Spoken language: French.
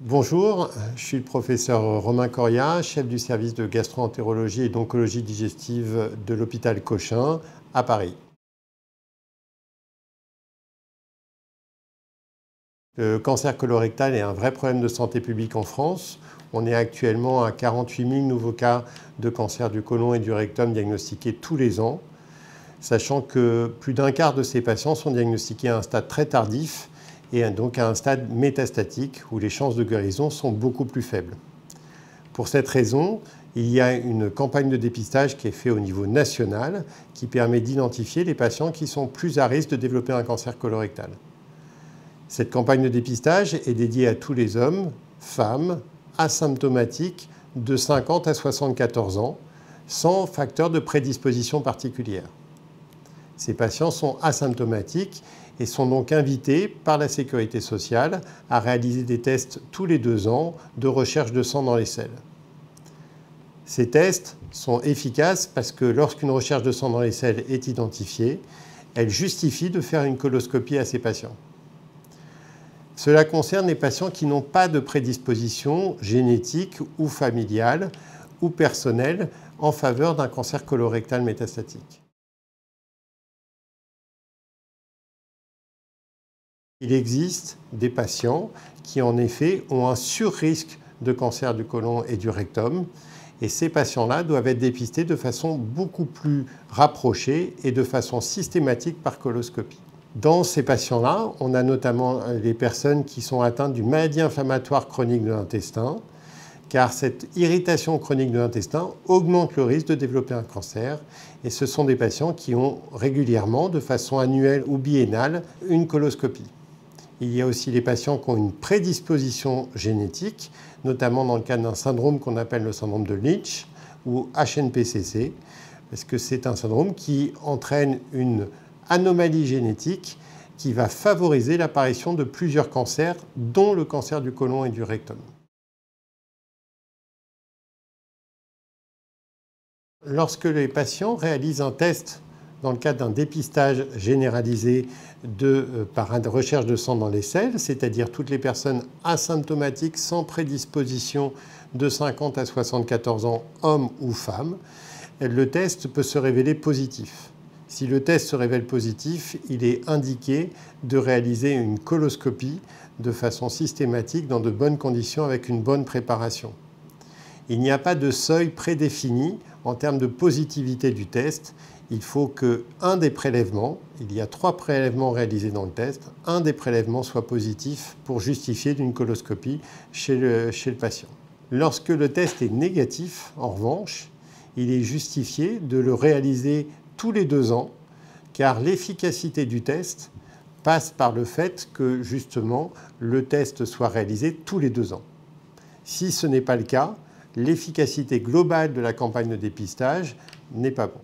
Bonjour, je suis le professeur Romain Coria, chef du service de gastro-entérologie et d'oncologie digestive de l'hôpital Cochin à Paris. Le cancer colorectal est un vrai problème de santé publique en France. On est actuellement à 48 000 nouveaux cas de cancer du côlon et du rectum diagnostiqués tous les ans, sachant que plus d'un quart de ces patients sont diagnostiqués à un stade très tardif et donc à un stade métastatique où les chances de guérison sont beaucoup plus faibles. Pour cette raison, il y a une campagne de dépistage qui est faite au niveau national qui permet d'identifier les patients qui sont plus à risque de développer un cancer colorectal. Cette campagne de dépistage est dédiée à tous les hommes, femmes, asymptomatiques de 50 à 74 ans, sans facteur de prédisposition particulière. Ces patients sont asymptomatiques et sont donc invités par la Sécurité sociale à réaliser des tests tous les 2 ans de recherche de sang dans les selles. Ces tests sont efficaces parce que lorsqu'une recherche de sang dans les selles est identifiée, elle justifie de faire une coloscopie à ces patients. Cela concerne les patients qui n'ont pas de prédisposition génétique ou familiale ou personnelle en faveur d'un cancer colorectal métastatique. Il existe des patients qui en effet ont un surrisque de cancer du côlon et du rectum et ces patients-là doivent être dépistés de façon beaucoup plus rapprochée et de façon systématique par coloscopie. Dans ces patients-là, on a notamment les personnes qui sont atteintes d'une maladie inflammatoire chronique de l'intestin, car cette irritation chronique de l'intestin augmente le risque de développer un cancer. Et ce sont des patients qui ont régulièrement, de façon annuelle ou biennale, une coloscopie. Il y a aussi les patients qui ont une prédisposition génétique, notamment dans le cadre d'un syndrome qu'on appelle le syndrome de Lynch ou HNPCC, parce que c'est un syndrome qui entraîne une anomalie génétique qui va favoriser l'apparition de plusieurs cancers, dont le cancer du côlon et du rectum. Lorsque les patients réalisent un test dans le cadre d'un dépistage généralisé par une recherche de sang dans les selles, c'est-à-dire toutes les personnes asymptomatiques sans prédisposition de 50 à 74 ans, hommes ou femmes, le test peut se révéler positif. Si le test se révèle positif, il est indiqué de réaliser une coloscopie de façon systématique dans de bonnes conditions avec une bonne préparation. Il n'y a pas de seuil prédéfini en termes de positivité du test. Il faut qu'un des prélèvements, il y a 3 prélèvements réalisés dans le test, un des prélèvements soit positif pour justifier d'une coloscopie chez le patient. Lorsque le test est négatif, en revanche, il est justifié de le réaliser tous les 2 ans, car l'efficacité du test passe par le fait que, justement, le test soit réalisé tous les 2 ans. Si ce n'est pas le cas, l'efficacité globale de la campagne de dépistage n'est pas bonne.